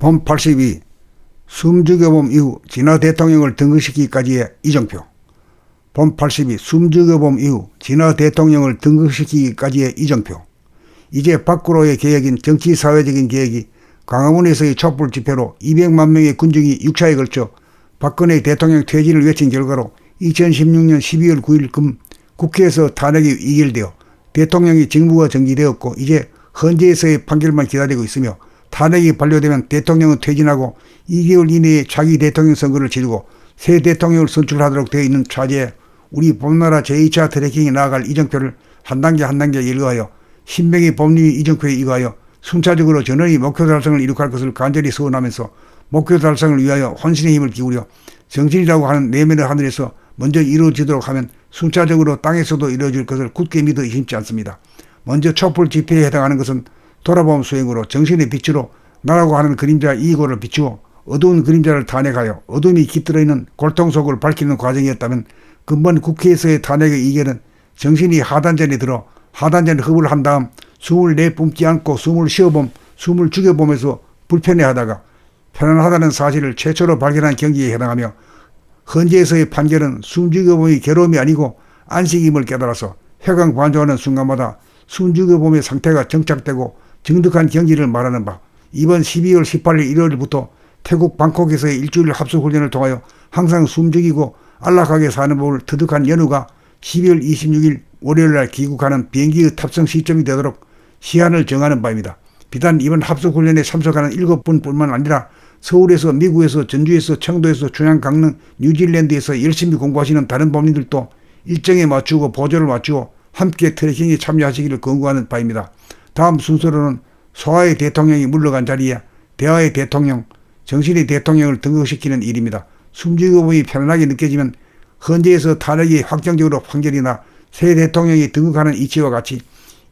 본 82. 숨죽여봄 이후 진화 대통령을 등극시키기까지의 이정표. 본 82. 숨죽여봄 이후 진화 대통령을 등극시키기까지의 이정표. 이제 밖으로의 개혁인 정치사회적인 개혁이 광화문에서의 촛불 집회로 200만 명의 군중이 6차에 걸쳐 박근혜 대통령 퇴진을 외친 결과로 2016년 12월 9일 금 국회에서 탄핵이 의결되어 대통령이 직무가 정지되었고 이제 헌재에서의 판결만 기다리고 있으며, 탄핵이 반려되면 대통령은 퇴진하고 2개월 이내에 차기 대통령 선거를 치르고 새 대통령을 선출하도록 되어 있는 차제에 우리 봄나라 제2차 트래킹이 나아갈 이정표를 한 단계 한 단계 열거하여 신명희 법률 이정표에 의거하여 순차적으로 전원이 목표 달성을 이룩할 것을 간절히 소원하면서 목표 달성을 위하여 혼신의 힘을 기울여 정신이라고 하는 내면의 하늘에서 먼저 이루어지도록 하면 순차적으로 땅에서도 이루어질 것을 굳게 믿어 의심치 않습니다. 먼저 촛불 집회에 해당하는 것은 돌아봄 수행으로 정신의 빛으로 나라고 하는 그림자 이고를 비추어 어두운 그림자를 탄핵하여 어둠이 깃들어 있는 골통 속을 밝히는 과정이었다면, 근본 국회에서의 탄핵의 이결은 정신이 하단전에 들어 하단전 흡을 한 다음 숨을 내뿜지 않고 숨을 죽여보면서 불편해하다가 편안하다는 사실을 최초로 발견한 경기에 해당하며, 헌재에서의 판결은 숨죽여봄이 괴로움이 아니고 안식임을 깨달아서 회광반조하는 순간마다 숨죽여봄의 상태가 정착되고 정득한 경기를 말하는 바, 이번 12월 18일 일요일부터 태국 방콕에서의 일주일 합숙훈련을 통하여 항상 숨죽이고 안락하게 사는 법을 터득한 연우가 12월 26일 월요일날 귀국하는 비행기의 탑승 시점이 되도록 시한을 정하는 바입니다. 비단 이번 합숙훈련에 참석하는 7분뿐만 아니라 서울에서, 미국에서, 전주에서, 청도에서, 중앙, 강릉, 뉴질랜드에서 열심히 공부하시는 다른 법인들도 일정에 맞추고 보조를 맞추고 함께 트래킹에 참여하시기를 권고하는 바입니다. 다음 순서로는 소아의 대통령이 물러간 자리에 대화의 대통령, 정신의 대통령을 등극시키는 일입니다. 숨죽여봄이 편안하게 느껴지면 헌재에서 탄핵이 확정적으로 판결이나 새 대통령이 등극하는 이치와 같이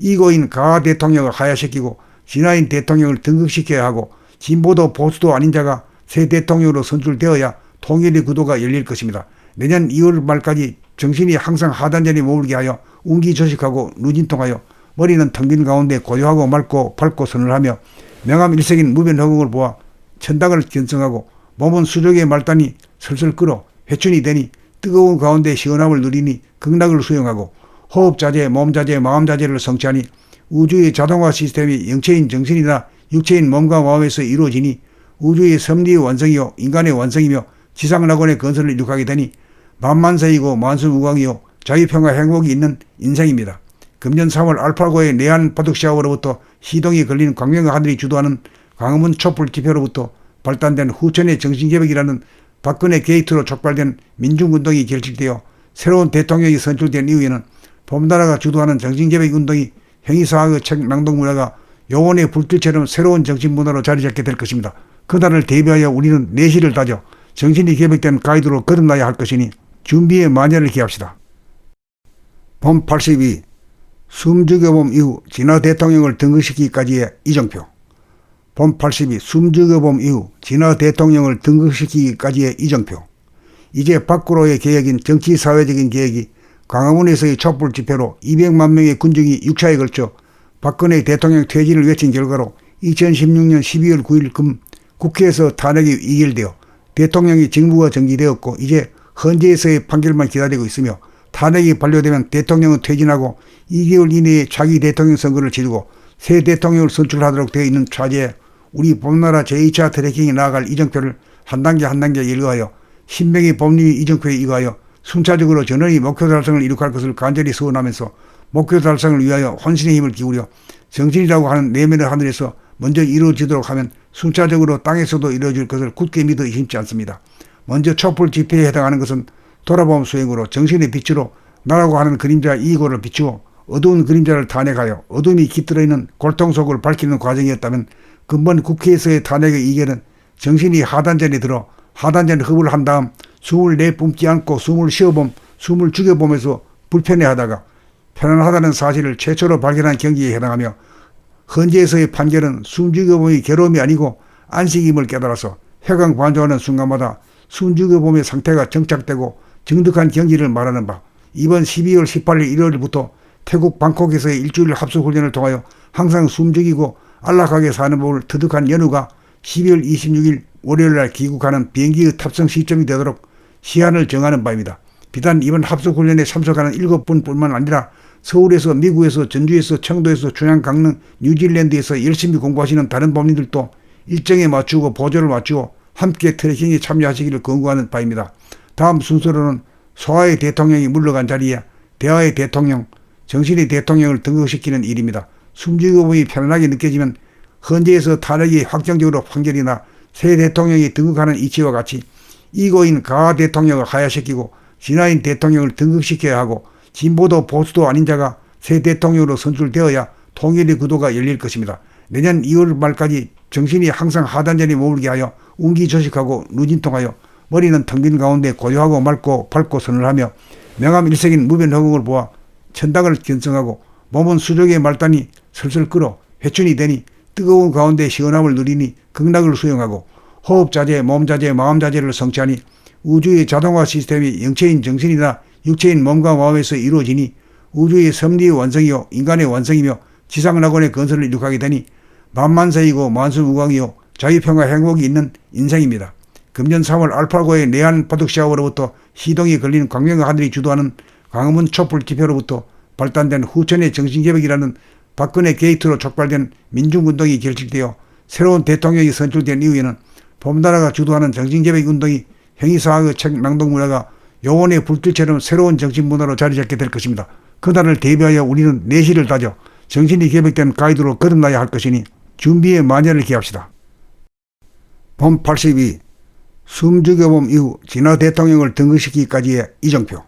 이고인 가하 대통령을 하야시키고 진화인 대통령을 등극시켜야 하고, 진보도 보수도 아닌 자가 새 대통령으로 선출되어야 통일의 구도가 열릴 것입니다. 내년 2월 말까지 정신이 항상 하단전에 머물게 하여 운기조식하고 누진통하여 머리는 텅 빈 가운데 고요하고 맑고 밝고 서늘하며 명암일색인 무변허공을 보아 천당을 견성하고, 몸은 수족의 말단이 슬슬 끓어 회춘이 되니 뜨거운 가운데 시원함을 누리니 극락을 수용하고, 호흡자재, 몸자재, 마음자재를 성취하니 우주의 자동화 시스템이 영체인 정신이나 육체인 몸과 마음에서 이루어지니 우주의 섭리의 완성이요 인간의 완성이며 지상낙원의 건설을 이룩하게 되니 만만세이고 만수무강이요 자유평화 행복이 있는 인생입니다. 금년 3월 알파고의 내한 바둑시합으로부터 시동이 걸린 광명의 하늘이 주도하는 광화문 촛불 집회로부터 발단된 후천의 정신개혁이라는 박근혜 게이트로 촉발된 민중운동이 결집되어 새로운 대통령이 선출된 이후에는 봄나라가 주도하는 정신개혁운동이 형이사학의 책 낭독 문화가 영혼의 불길처럼 새로운 정신문화로 자리잡게 될 것입니다. 그날을 대비하여 우리는 내실을 다져 정신이 개혁된 가이드로 거듭나야 할 것이니 준비의 만연을 기합시다. 본 82. 숨죽여봄 이후 진화 대통령을 등극시키기까지의 이정표. 본 82. 숨죽여봄 이후 진화 대통령을 등극시키기까지의 이정표. 이제 밖으로의 개혁인 정치사회적인 개혁이 광화문에서의 촛불 집회로 200만 명의 군중이 6차에 걸쳐 박근혜 대통령 퇴진을 외친 결과로 2016년 12월 9일 금 국회에서 탄핵이 의결되어 대통령이 직무가 정지되었고 이제 헌재에서의 판결만 기다리고 있으며, 탄핵이 반려되면 대통령은 퇴진하고 2개월 이내에 차기 대통령 선거를 치르고 새 대통령을 선출하도록 되어 있는 차제에 우리 봄나라 제2차 트래킹이 나아갈 이정표를 한 단계 한 단계 열거하여 신명희 법률 이정표에 의거하여 순차적으로 전원이 목표 달성을 이룩할 것을 간절히 소원하면서 목표 달성을 위하여 혼신의 힘을 기울여 정신이라고 하는 내면의 하늘에서 먼저 이루어지도록 하면 순차적으로 땅에서도 이루어질 것을 굳게 믿어 의심치 않습니다. 먼저 촛불 집회에 해당하는 것은 돌아봄 수행으로 정신의 빛으로 나라고 하는 그림자 이고를 비추어 어두운 그림자를 탄핵하여 어둠이 깃들어 있는 골통 속을 밝히는 과정이었다면, 근본 국회에서의 탄핵의 이결은 정신이 하단전에 들어 하단전 흡을 한 다음 숨을 내뿜지 않고 숨을 죽여보면서 불편해하다가 편안하다는 사실을 최초로 발견한 경기에 해당하며, 헌재에서의 판결은 숨죽여봄이 괴로움이 아니고 안식임을 깨달아서 회광반조하는 순간마다 숨죽여봄의 상태가 정착되고 정득한 경기를 말하는 바, 이번 12월 18일 일요일부터 태국 방콕에서의 일주일 합숙훈련을 통하여 항상 숨죽이고 안락하게 사는 법을 터득한 연우가 12월 26일 월요일날 귀국하는 비행기의 탑승 시점이 되도록 시한을 정하는 바입니다. 비단 이번 합숙훈련에 참석하는 7분뿐만 아니라 서울에서, 미국에서, 전주에서, 청도에서, 충남, 강릉, 뉴질랜드에서 열심히 공부하시는 다른 법인들도 일정에 맞추고 보조를 맞추고 함께 트래킹에 참여하시기를 권고하는 바입니다. 다음 순서로는 소아의 대통령이 물러간 자리에 대화의 대통령, 정신의 대통령을 등극시키는 일입니다. 숨지기범이 편안하게 느껴지면 헌재에서 탄핵이 확정적으로 판결이나 새 대통령이 등극하는 이치와 같이 이고인 가하 대통령을 하야시키고 진화인 대통령을 등극시켜야 하고 진보도 보수도 아닌 자가 새 대통령으로 선출되어야 통일의 구도가 열릴 것입니다. 내년 2월 말까지 정신이 항상 하단전에 머물게 하여 운기조식하고 누진통하여 머리는 텅 빈 가운데 고요하고 맑고 밝고 서늘하며 명암일색인 무변허공을 보아 천당을 견성하고 몸은 수족의 말단이 슬슬 끓어 회춘이 되니 뜨거운 가운데 시원함을 누리니 극락을 수용하고 호흡자재, 몸자재, 마음자재를 성취하니 우주의 자동화 시스템이 영체인 정신이나 육체인 몸과 마음에서 이루어지니 우주의 섭리의 완성이요 인간의 완성이며 지상낙원의 건설을 이룩하게 되니 만만세이고 만수무강이요 자유평화 행복이 있는 인생입니다. 금년 3월 알파고의 내한 바둑시합으로부터 시동이 걸린 광명의 하늘이 주도하는 광화문 촛불 집회로부터 발단된 후천의 정신개벽이라는 박근혜 게이트로 촉발된 민중운동이 결집되어 새로운 대통령이 선출된 이후에는 봄나라가 주도하는 정신개벽운동이 형이사학의 책 낭독 문화가 요원의 불길처럼 새로운 정신문화로 자리잡게 될 것입니다. 그날을 대비하여 우리는 내실을 다져 정신이 개벽된 가이드로 거듭나야 할 것이니 준비에 만연을 기합시다. 봄 82 숨죽여봄 이후 진화 대통령을 등극시키기까지의 이정표.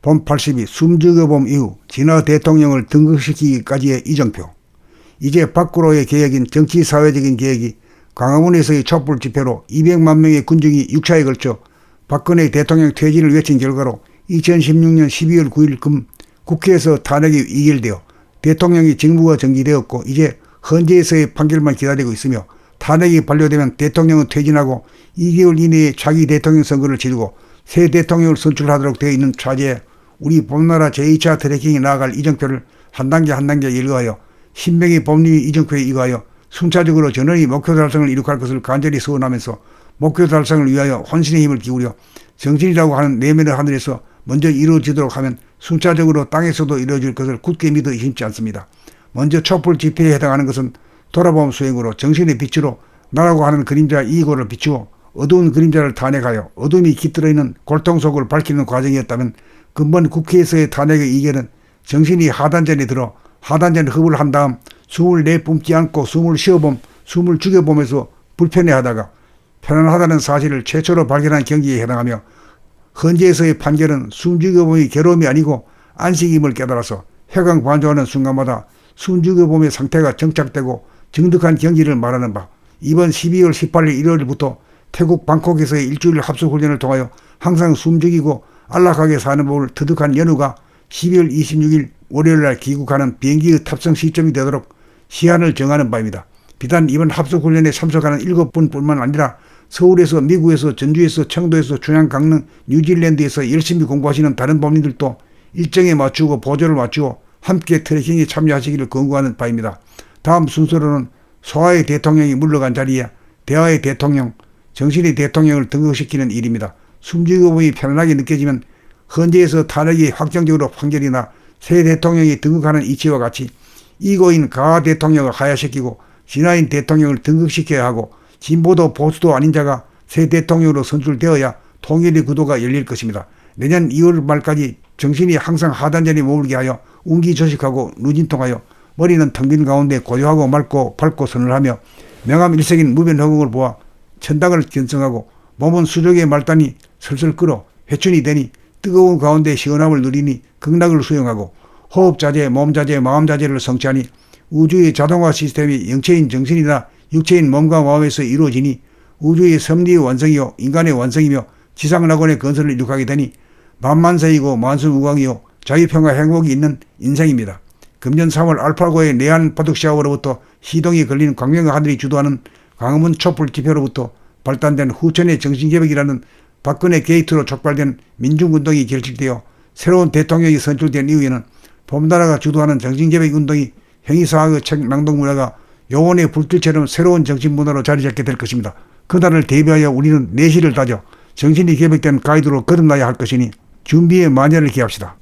봄 82 숨죽여봄 이후 진화 대통령을 등극시키기까지의 이정표. 이제 밖으로의 개혁인 정치사회적인 개혁이 광화문에서의 촛불 집회로 200만 명의 군중이 6차에 걸쳐 박근혜 대통령 퇴진을 외친 결과로 2016년 12월 9일 금 국회에서 탄핵이 의결되어 대통령이 직무가 정지되었고 이제 헌재에서의 판결만 기다리고 있으며 탄핵이 반려되면 대통령은 퇴진하고 2개월 이내에 차기 대통령 선거를 치르고 새 대통령을 선출하도록 되어 있는 차제에 우리 봄나라 제2차 트래킹이 나아갈 이정표를 한 단계 한 단계 열거하여 신명의 법률 이정표에 이거하여 순차적으로 전원이 목표 달성을 이룩할 것을 간절히 소원하면서 목표 달성을 위하여 혼신의 힘을 기울여 정신이라고 하는 내면의 하늘에서 먼저 이루어지도록 하면 순차적으로 땅에서도 이루어질 것을 굳게 믿어 의심치 않습니다. 먼저 촛불 집회에 해당하는 것은 돌아봄 수행으로 정신의 빛으로 나라고 하는 그림자 이고를 비추어 어두운 그림자를 탄핵하여 어둠이 깃들어 있는 골통 속을 밝히는 과정이었다면 근본 국회에서의 탄핵의 이견은 정신이 하단전에 들어 하단전 흡을 한 다음 숨을 내뿜지 않고 숨을 죽여보면서 불편해하다가 편안하다는 사실을 최초로 발견한 경기에 해당하며 헌재에서의 판결은 숨죽여봄이 괴로움이 아니고 안식임을 깨달아서 회광반조하는 순간마다 숨죽여봄의 상태가 정착되고 정득한 경기를 말하는 바 이번 12월 18일 일요일부터 태국 방콕에서의 일주일 합숙훈련을 통하여 항상 숨죽이고 안락하게 사는 법을 터득한 연우가 12월 26일 월요일날 귀국하는 비행기의 탑승 시점이 되도록 시한을 정하는 바입니다. 비단 이번 합숙훈련에 참석하는 7분뿐만 아니라 서울에서, 미국에서, 전주에서, 청도에서, 충남, 강릉, 뉴질랜드에서 열심히 공부하시는 다른 법인들도 일정에 맞추고 보조를 맞추고 함께 트래킹에 참여하시기를 권고하는 바입니다. 다음 순서로는 소아의 대통령이 물러간 자리에 대화의 대통령, 정신의 대통령을 등극시키는 일입니다. 숨지기범이 편안하게 느껴지면 헌재에서 탄핵이 확정적으로 판결이나 새 대통령이 등극하는 이치와 같이 이고인 가하 대통령을 하야시키고 진화인 대통령을 등극시켜야 하고 진보도 보수도 아닌 자가 새 대통령으로 선출되어야 통일의 구도가 열릴 것입니다. 내년 2월 말까지 정신이 항상 하단전에 머물게 하여 운기조식하고 누진통하여 머리는 텅 빈 가운데 고요하고 맑고 밝고 서늘하며 명암일색인 무변허공을 보아 천당을 견성하고 몸은 수족의 말단이 슬슬 끓어 회춘이 되니 뜨거운 가운데 시원함을 누리니 극락을 수용하고 호흡자재, 몸자재, 마음자재를 성취하니 우주의 자동화 시스템이 영체인 정신이나 육체인 몸과 마음에서 이루어지니 우주의 섭리의 완성이요 인간의 완성이며 지상낙원의 건설을 이룩하게 되니 만만세이고 만수무강이요 자유평화 행복이 있는 인생입니다. 금년 3월 알파고의 내한 바둑시합으로부터 시동이 걸린 광명의 하늘이 주도하는 광화문 촛불 집회로부터 발단된 후천의 정신개벽이라는 박근혜 게이트로 촉발된 민중운동이 결집되어 새로운 대통령이 선출된 이후에는 봄나라가 주도하는 정신개벽운동이 형이사학의 책 낭독 문화가 요원의 불길처럼 새로운 정치 문화로 자리 잡게 될 것입니다. 그날을 대비하여 우리는 내실을 다져 정신이 개벽된 가이드로 거듭나야 할 것이니 준비에 만연을 기합시다.